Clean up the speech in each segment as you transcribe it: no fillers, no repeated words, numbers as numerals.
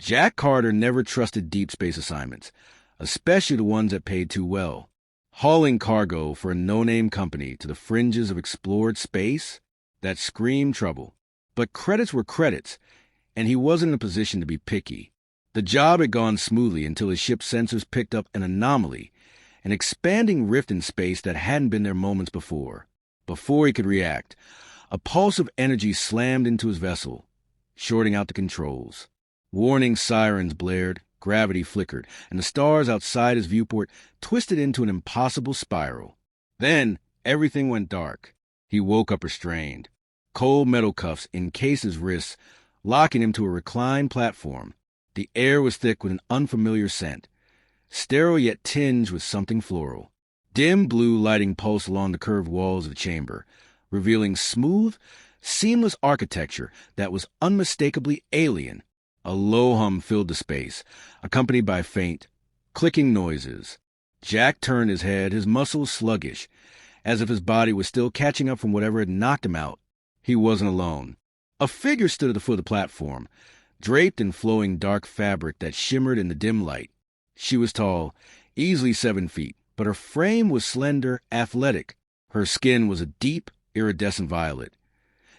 Jack Carter never trusted deep space assignments, especially the ones that paid too well. Hauling cargo for a no-name company to the fringes of explored space, that screamed trouble. But credits were credits, and he wasn't in a position to be picky. The job had gone smoothly until his ship's sensors picked up an anomaly, an expanding rift in space that hadn't been there moments before. Before he could react, a pulse of energy slammed into his vessel, shorting out the controls. Warning sirens blared, gravity flickered, and the stars outside his viewport twisted into an impossible spiral. Then everything went dark. He woke up restrained. Cold metal cuffs encased his wrists, locking him to a reclined platform. The air was thick with an unfamiliar scent, sterile yet tinged with something floral. Dim blue lighting pulsed along the curved walls of the chamber, revealing smooth, seamless architecture that was unmistakably alien. A low hum filled the space, accompanied by faint, clicking noises. Jack turned his head, his muscles sluggish, as if his body was still catching up from whatever had knocked him out. He wasn't alone. A figure stood at the foot of the platform, draped in flowing dark fabric that shimmered in the dim light. She was tall, easily 7 feet, but her frame was slender, athletic. Her skin was a deep, iridescent violet,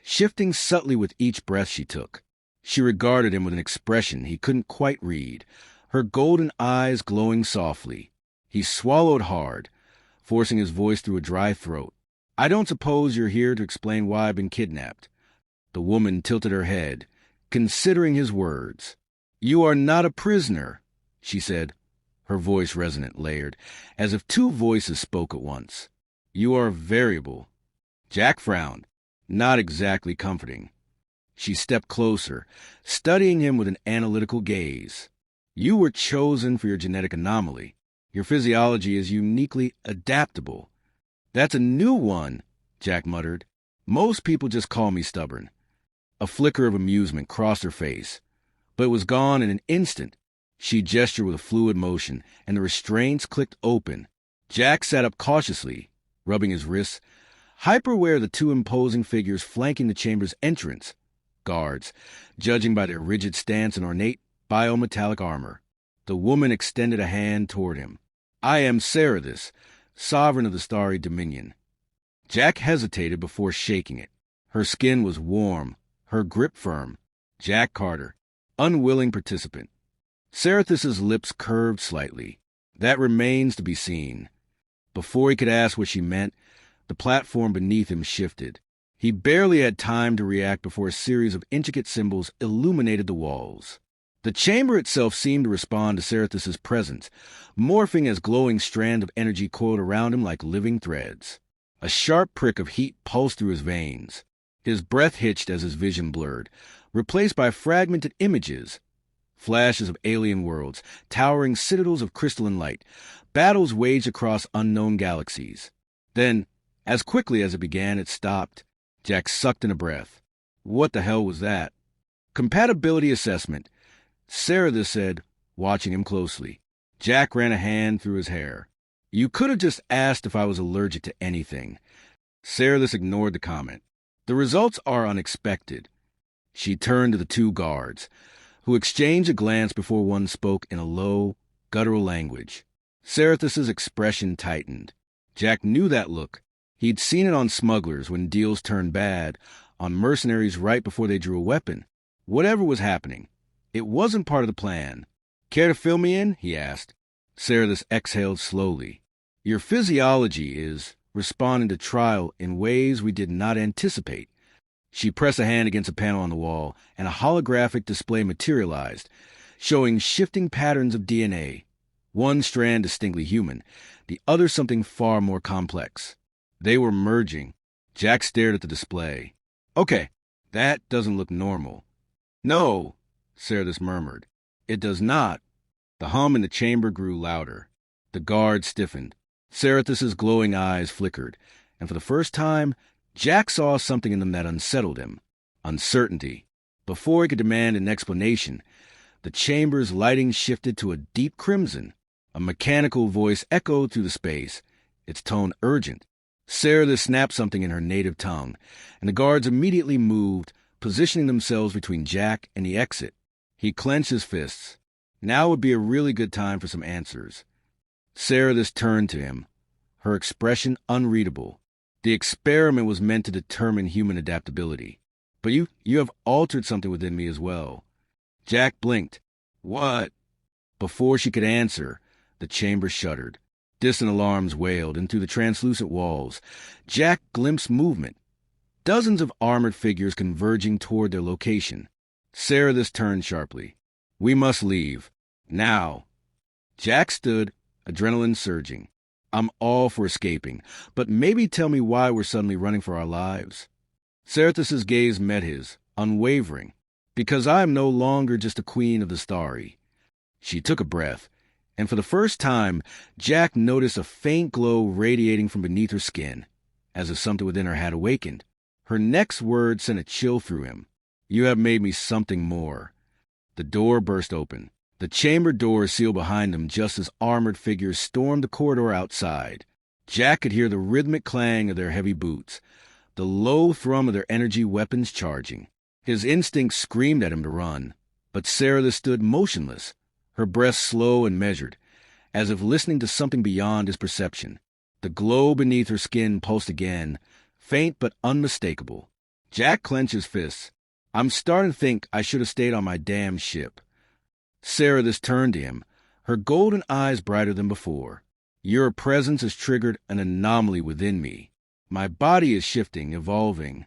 shifting subtly with each breath she took. She regarded him with an expression he couldn't quite read, her golden eyes glowing softly. He swallowed hard, forcing his voice through a dry throat. "I don't suppose you're here to explain why I've been kidnapped." The woman tilted her head, considering his words. "You are not a prisoner," she said, her voice resonant, layered, as if 2 voices spoke at once. "You are variable." Jack frowned, not exactly comforting. She stepped closer, studying him with an analytical gaze. "You were chosen for your genetic anomaly. Your physiology is uniquely adaptable." "That's a new one," Jack muttered. "Most people just call me stubborn." A flicker of amusement crossed her face, but it was gone in an instant. She gestured with a fluid motion, and the restraints clicked open. Jack sat up cautiously, rubbing his wrists, hyper-aware of the 2 imposing figures flanking the chamber's entrance. Guards, judging by their rigid stance and ornate biometallic armor. The woman extended a hand toward him. "I am Sarathis, sovereign of the Starry Dominion." Jack hesitated before shaking it. Her skin was warm, her grip firm. Jack Carter, unwilling participant. Sarathis's lips curved slightly. "That remains to be seen." Before he could ask what she meant, the platform beneath him shifted. He barely had time to react before a series of intricate symbols illuminated the walls. The chamber itself seemed to respond to Sarathis's presence, morphing as glowing strands of energy coiled around him like living threads. A sharp prick of heat pulsed through his veins. His breath hitched as his vision blurred, replaced by fragmented images. Flashes of alien worlds, towering citadels of crystalline light, battles waged across unknown galaxies. Then, as quickly as it began, it stopped. Jack sucked in a breath. What the hell was that? "Compatibility assessment," Sarathis said, watching him closely. Jack ran a hand through his hair. "You could have just asked if I was allergic to anything." Sarathis ignored the comment. "The results are unexpected." She turned to the 2 guards, who exchanged a glance before one spoke in a low, guttural language. Sarathis's expression tightened. Jack knew that look. He'd seen it on smugglers when deals turned bad, on mercenaries right before they drew a weapon. Whatever was happening, it wasn't part of the plan. "Care to fill me in?" he asked. Sarathis exhaled slowly. "Your physiology is responding to trial in ways we did not anticipate." She pressed a hand against a panel on the wall, and a holographic display materialized, showing shifting patterns of DNA. One strand distinctly human, the other something far more complex. They were merging. Jack stared at the display. "Okay, that doesn't look normal." "No," Sarathis murmured. "It does not." The hum in the chamber grew louder. The guard stiffened. Sarathis's glowing eyes flickered, and for the first time, Jack saw something in them that unsettled him. Uncertainty. Before he could demand an explanation, the chamber's lighting shifted to a deep crimson. A mechanical voice echoed through the space, its tone urgent. Sarathis snapped something in her native tongue, and the guards immediately moved, positioning themselves between Jack and the exit. He clenched his fists. Now would be a really good time for some answers. Cerathis turned to him, her expression unreadable. The experiment was meant to determine human adaptability. But you have altered something within me as well. Jack blinked. What? Before she could answer, the chamber shuddered. Distant alarms wailed, and through the translucent walls, Jack glimpsed movement. Dozens of armored figures converging toward their location. Cerathis turned sharply. We must leave. Now. Jack stood, adrenaline surging. I'm all for escaping, but maybe tell me why we're suddenly running for our lives. Cerathis' gaze met his, unwavering. Because I am no longer just a queen of the starry. She took a breath, and for the first time, Jack noticed a faint glow radiating from beneath her skin, as if something within her had awakened. Her next word sent a chill through him. You have made me something more. The door burst open. The chamber door sealed behind them just as armored figures stormed the corridor outside. Jack could hear the rhythmic clang of their heavy boots, the low thrum of their energy weapons charging. His instincts screamed at him to run, but Cerathis stood motionless, her breath slow and measured, as if listening to something beyond his perception. The glow beneath her skin pulsed again, faint but unmistakable. Jack clenched his fists. I'm starting to think I should have stayed on my damn ship. Cerathis turned to him, her golden eyes brighter than before. Your presence has triggered an anomaly within me. My body is shifting, evolving.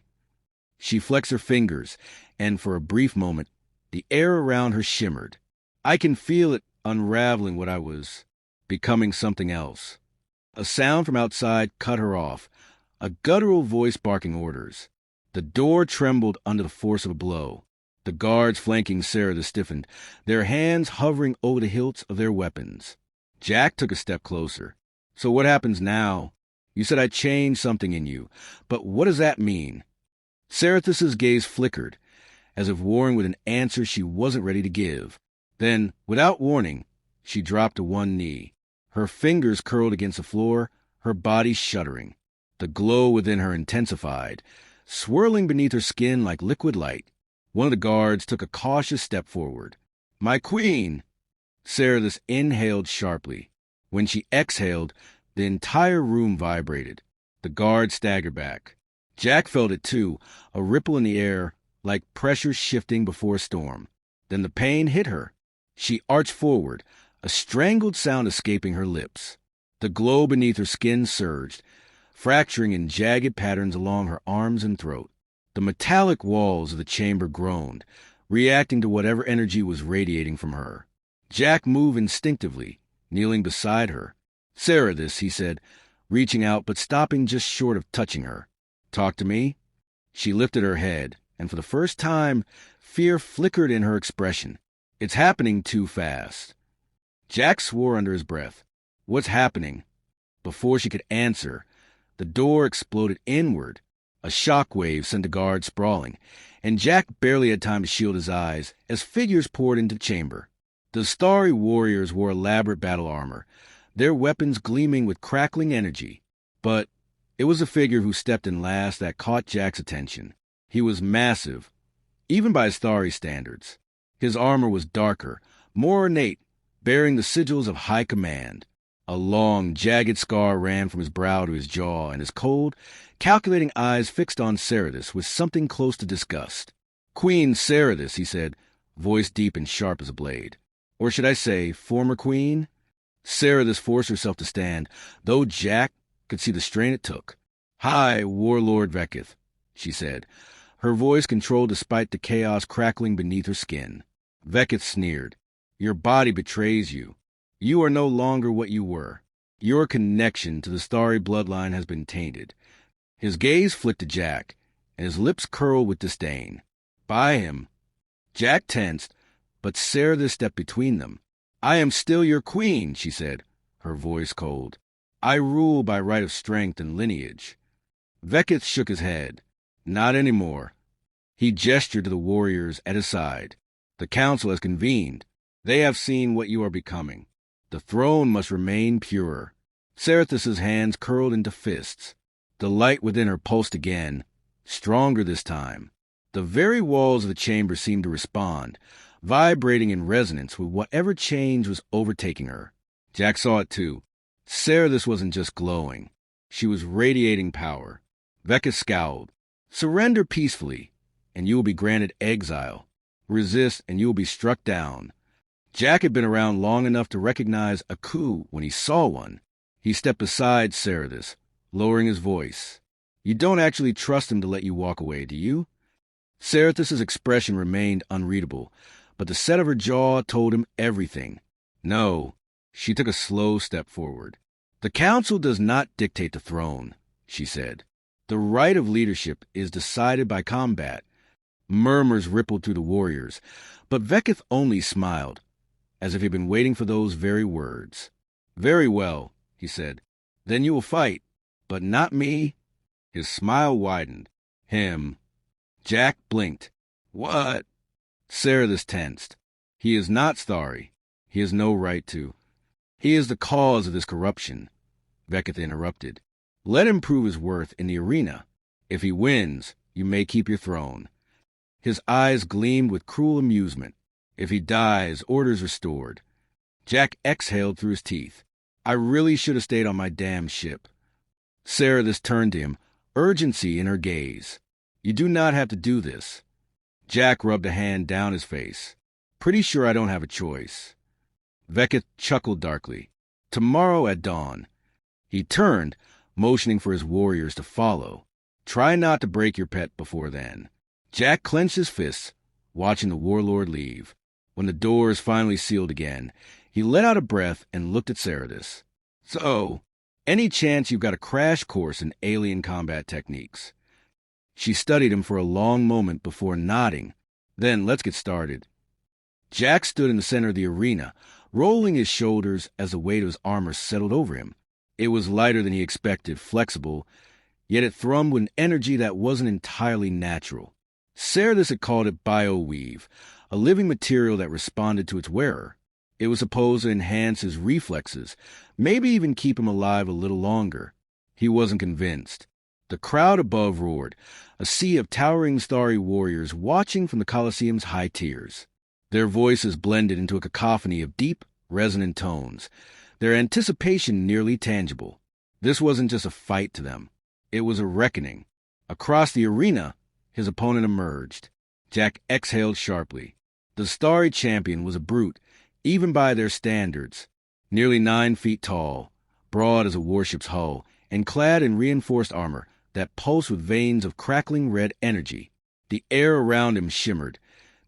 She flexed her fingers, and for a brief moment, the air around her shimmered. I can feel it unraveling what I was, becoming something else. A sound from outside cut her off, a guttural voice barking orders. The door trembled under the force of a blow. The guards flanking Cerathis stiffened, their hands hovering over the hilts of their weapons. Jack took a step closer. So what happens now? You said I changed something in you, but what does that mean? Cerathis' gaze flickered, as if warring with an answer she wasn't ready to give. Then, without warning, she dropped to one knee. Her fingers curled against the floor, her body shuddering. The glow within her intensified, swirling beneath her skin like liquid light. One of the guards took a cautious step forward. My queen! Cerathis inhaled sharply. When she exhaled, the entire room vibrated. The guard staggered back. Jack felt it too, a ripple in the air, like pressure shifting before a storm. Then the pain hit her. She arched forward, a strangled sound escaping her lips. The glow beneath her skin surged, fracturing in jagged patterns along her arms and throat. The metallic walls of the chamber groaned, reacting to whatever energy was radiating from her. Jack moved instinctively, kneeling beside her. Cerathis, he said, reaching out but stopping just short of touching her. Talk to me? She lifted her head, and for the first time, fear flickered in her expression. It's happening too fast. Jack swore under his breath. What's happening? Before she could answer, the door exploded inward. A shockwave sent the guard sprawling, and Jack barely had time to shield his eyes as figures poured into the chamber. The starry warriors wore elaborate battle armor, their weapons gleaming with crackling energy. But it was the figure who stepped in last that caught Jack's attention. He was massive, even by starry standards. His armor was darker, more ornate, bearing the sigils of high command. A long, jagged scar ran from his brow to his jaw, and his cold, calculating eyes fixed on Cerathis with something close to disgust. Queen Cerathis, he said, voice deep and sharp as a blade. Or should I say, former queen? Cerathis forced herself to stand, though Jack could see the strain it took. Hi, Warlord Vekith, she said, her voice controlled despite the chaos crackling beneath her skin. Vekith sneered. Your body betrays you. You are no longer what you were. Your connection to the starry bloodline has been tainted. His gaze flicked to Jack, and his lips curled with disdain. By him. Jack tensed, but Cerathis stepped between them. I am still your queen, she said, her voice cold. I rule by right of strength and lineage. Vekith shook his head. Not anymore. He gestured to the warriors at his side. The council has convened. They have seen what you are becoming. The throne must remain pure. Cerathis' hands curled into fists. The light within her pulsed again, stronger this time. The very walls of the chamber seemed to respond, vibrating in resonance with whatever change was overtaking her. Jack saw it too. This wasn't just glowing. She was radiating power. Vecca scowled. Surrender peacefully, and you will be granted exile. Resist, and you will be struck down. Jack had been around long enough to recognize a coup when he saw one. He stepped beside Cerithis, lowering his voice. You don't actually trust him to let you walk away, do you? Cerithis' expression remained unreadable, but the set of her jaw told him everything. No. She took a slow step forward. The council does not dictate the throne, she said. The right of leadership is decided by combat. Murmurs rippled through the warriors, but Vekith only smiled, as if he'd been waiting for those very words. Very well, he said. Then you will fight, but not me. His smile widened. Him. Jack blinked. What? Cerithis tensed. He is not sorry. He has no right to. He is the cause of this corruption, Vekith interrupted. Let him prove his worth in the arena. If he wins, you may keep your throne. His eyes gleamed with cruel amusement. If he dies, order's restored. Jack exhaled through his teeth. I really should have stayed on my damn ship. Cerithis turned to him, urgency in her gaze. You do not have to do this. Jack rubbed a hand down his face. Pretty sure I don't have a choice. Vekith chuckled darkly. Tomorrow at dawn. He turned, motioning for his warriors to follow. Try not to break your pet before then. Jack clenched his fists, watching the warlord leave. When the doors finally sealed again, he let out a breath and looked at Cerithis. So, any chance you've got a crash course in alien combat techniques? She studied him for a long moment before nodding. Then let's get started. Jack stood in the center of the arena, rolling his shoulders as the weight of his armor settled over him. It was lighter than he expected, flexible, yet it thrummed with an energy that wasn't entirely natural. Cerithis had called it bioweave, a living material that responded to its wearer. It was supposed to enhance his reflexes, maybe even keep him alive a little longer. He wasn't convinced. The crowd above roared, a sea of towering starry warriors watching from the Colosseum's high tiers. Their voices blended into a cacophony of deep, resonant tones, their anticipation nearly tangible. This wasn't just a fight to them. It was a reckoning. Across the arena, his opponent emerged. Jack exhaled sharply. The starry champion was a brute, even by their standards. Nearly 9 feet tall, broad as a warship's hull, and clad in reinforced armor that pulsed with veins of crackling red energy. The air around him shimmered,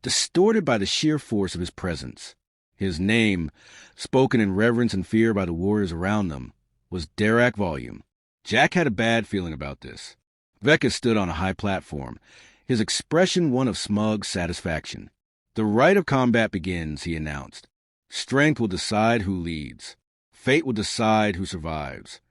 distorted by the sheer force of his presence. His name, spoken in reverence and fear by the warriors around them, was Dirac Volume. Jack had a bad feeling about this. Vekith stood on a high platform, his expression one of smug satisfaction. The right of combat begins, he announced. Strength will decide who leads. Fate will decide who survives.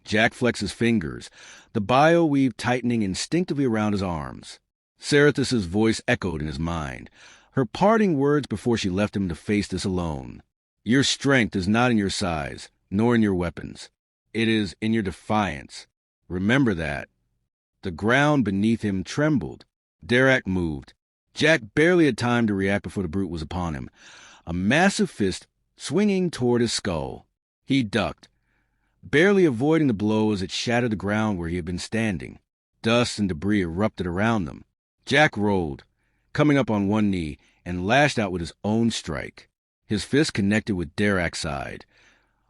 Jack flexed his fingers, the bioweave tightening instinctively around his arms. Cerithis' voice echoed in his mind, her parting words before she left him to face this alone. Your strength is not in your size, nor in your weapons. It is in your defiance. Remember that. The ground beneath him trembled. Dirac moved. Jack barely had time to react before the brute was upon him, a massive fist swinging toward his skull. He ducked, barely avoiding the blow as it shattered the ground where he had been standing. Dust and debris erupted around them. Jack rolled, coming up on one knee, and lashed out with his own strike. His fist connected with Dirac's side,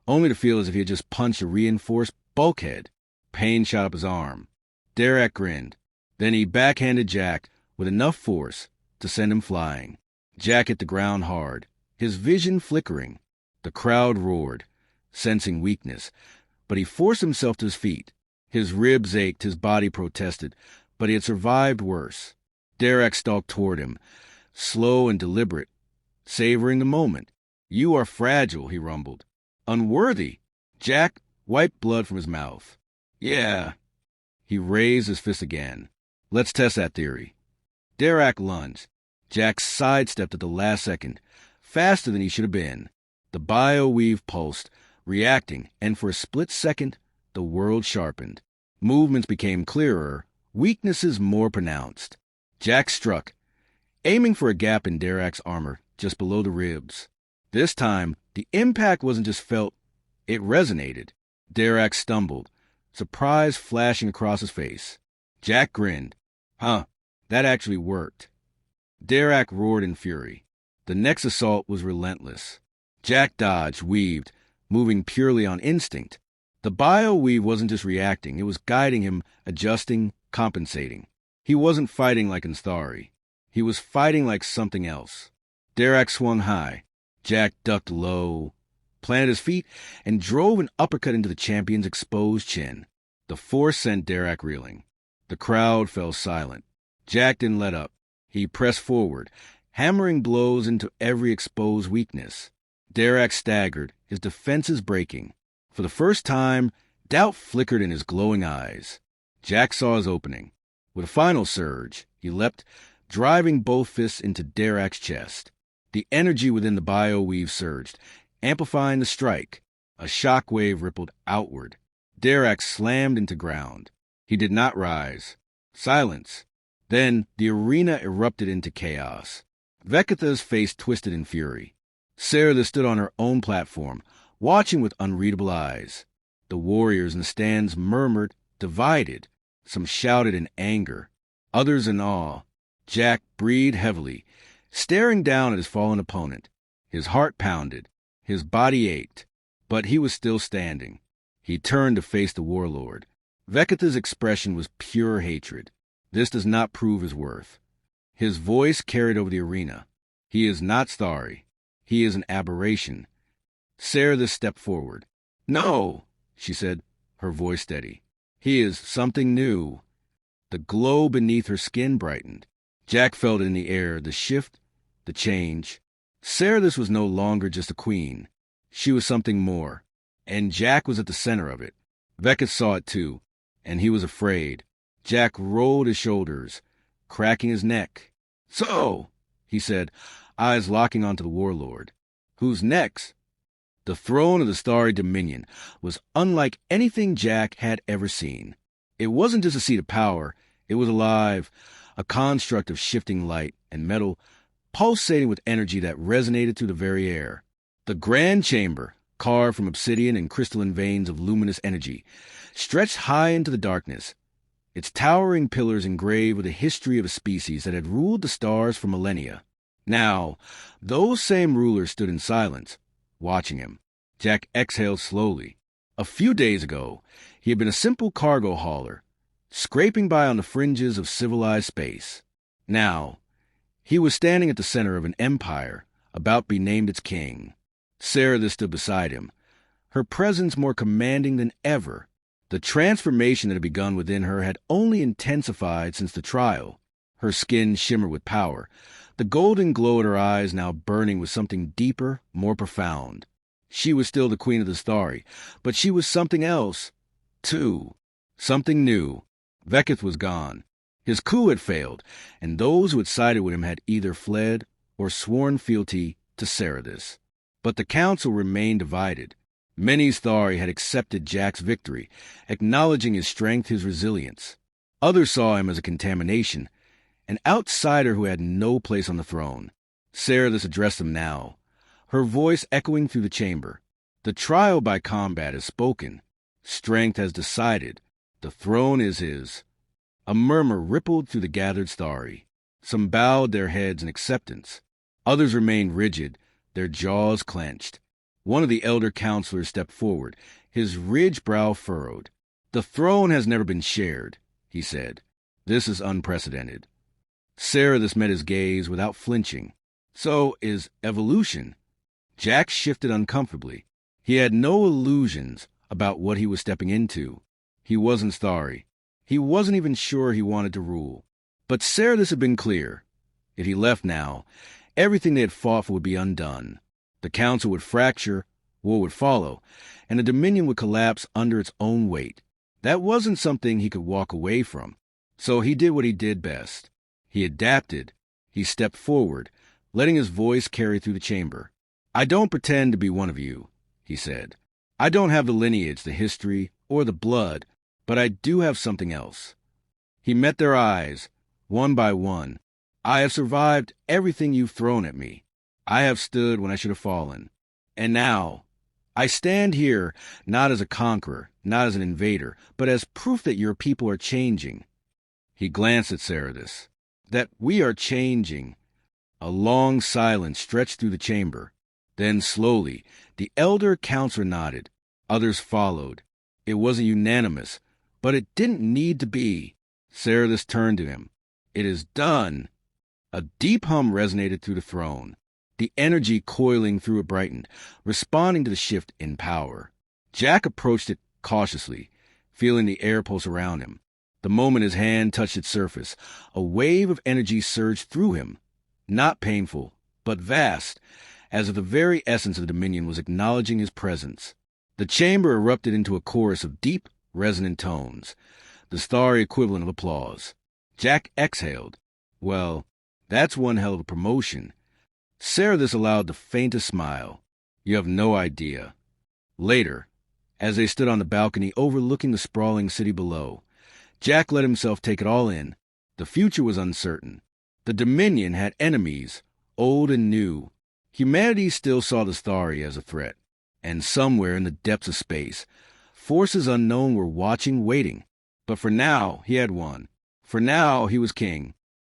only to feel as if he had just punched a reinforced bulkhead. Pain shot up his arm. Dirac grinned. Then he backhanded Jack with enough force to send him flying. Jack hit the ground hard, his vision flickering. The crowd roared, sensing weakness, but he forced himself to his feet. His ribs ached, his body protested, but he had survived worse. Dirac stalked toward him, slow and deliberate, savoring the moment. You are fragile, he rumbled. Unworthy. Jack wiped blood from his mouth. Yeah. He raised his fist again. Let's test that theory. Dirac lunged. Jack sidestepped at the last second, faster than he should have been. The bioweave pulsed, reacting, and for a split second, the world sharpened. Movements became clearer, weaknesses more pronounced. Jack struck, aiming for a gap in Dirac's armor just below the ribs. This time, the impact wasn't just felt, it resonated. Dirac stumbled, surprise flashing across his face. Jack grinned. Huh, that actually worked. Dirac roared in fury. The next assault was relentless. Jack dodged, weaved, moving purely on instinct. The bio-weave wasn't just reacting, it was guiding him, adjusting, compensating. He wasn't fighting like in Story. He was fighting like something else. Dirac swung high. Jack ducked low, planted his feet, and drove an uppercut into the champion's exposed chin. The force sent Dirac reeling. The crowd fell silent. Jack didn't let up. He pressed forward, hammering blows into every exposed weakness. Dirac staggered, his defenses breaking. For the first time, doubt flickered in his glowing eyes. Jack saw his opening. With a final surge, he leapt, driving both fists into Dirac's chest. The energy within the bio-weave surged, amplifying the strike. A shock wave rippled outward. Dirac slammed into ground. He did not rise. Silence. Then the arena erupted into chaos. Vekatha's face twisted in fury. Sarah stood on her own platform, watching with unreadable eyes. The warriors in the stands murmured, divided. Some shouted in anger, others in awe. Jack breathed heavily, staring down at his fallen opponent. His heart pounded, his body ached, but he was still standing. He turned to face the warlord. Vekatha's expression was pure hatred. This does not prove his worth. His voice carried over the arena. He is not Starry. He is an aberration. Sarah stepped forward. No, she said, her voice steady. He is something new. The glow beneath her skin brightened. Jack felt it in the air, the shift, the change. Sarah was no longer just a queen. She was something more. And Jack was at the center of it. Vekatha saw it too, and he was afraid. Jack rolled his shoulders, cracking his neck. So, he said, eyes locking onto the warlord. Who's next? The throne of the Starry Dominion was unlike anything Jack had ever seen. It wasn't just a seat of power, it was alive, a construct of shifting light and metal, pulsating with energy that resonated through the very air. The grand chamber, carved from obsidian and crystalline veins of luminous energy, stretched high into the darkness, its towering pillars engraved with the history of a species that had ruled the stars for millennia. Now, those same rulers stood in silence, watching him. Jack exhaled slowly. A few days ago, he had been a simple cargo hauler, scraping by on the fringes of civilized space. Now, he was standing at the center of an empire, about to be named its king. Sarah stood beside him, her presence more commanding than ever. The transformation that had begun within her had only intensified since the trial. Her skin shimmered with power, the golden glow in her eyes now burning with something deeper, more profound. She was still the queen of the Starry, but she was something else, too. Something new. Vekatha was gone. His coup had failed, and those who had sided with him had either fled or sworn fealty to Saradis. But the council remained divided. Many Starry had accepted Jack's victory, acknowledging his strength, his resilience. Others saw him as a contamination, an outsider who had no place on the throne. Saradis addressed them now, her voice echoing through the chamber. The trial by combat has spoken. Strength has decided. The throne is his. A murmur rippled through the gathered Starry. Some bowed their heads in acceptance. Others remained rigid, their jaws clenched. One of the elder counselors stepped forward, his ridged brow furrowed. The throne has never been shared, he said. This is unprecedented. Saradis met his gaze without flinching. So is evolution. Jack shifted uncomfortably. He had no illusions about what he was stepping into. He wasn't Starry. He wasn't even sure he wanted to rule. But Saradis had been clear. If he left now, everything they had fought for would be undone. The council would fracture, war would follow, and the Dominion would collapse under its own weight. That wasn't something he could walk away from. So he did what he did best. He adapted. He stepped forward, letting his voice carry through the chamber. I don't pretend to be one of you, he said. I don't have the lineage, the history, or the blood, but I do have something else. He met their eyes, one by one. I have survived everything you've thrown at me. I have stood when I should have fallen. And now, I stand here not as a conqueror, not as an invader, but as proof that your people are changing. He glanced at Ceratus. That we are changing. A long silence stretched through the chamber. Then, slowly, the elder counselor nodded. Others followed. It wasn't unanimous, but it didn't need to be. Ceratus turned to him. It is done. A deep hum resonated through the throne. The energy coiling through it brightened, responding to the shift in power. Jack approached it cautiously, feeling the air pulse around him. The moment his hand touched its surface, a wave of energy surged through him. Not painful, but vast, as if the very essence of the Dominion was acknowledging his presence. The chamber erupted into a chorus of deep, resonant tones, the starry equivalent of applause. Jack exhaled. Well, that's one hell of a promotion. Ceratus allowed the faintest smile. You have no idea. Later, as they stood on the balcony overlooking the sprawling city below, Jack let himself take it all in. The future was uncertain. The Dominion had enemies, old and new. Humanity still saw the Starry as a threat. And somewhere in the depths of space, forces unknown were watching, waiting. But for now, he had won. For now, he was king.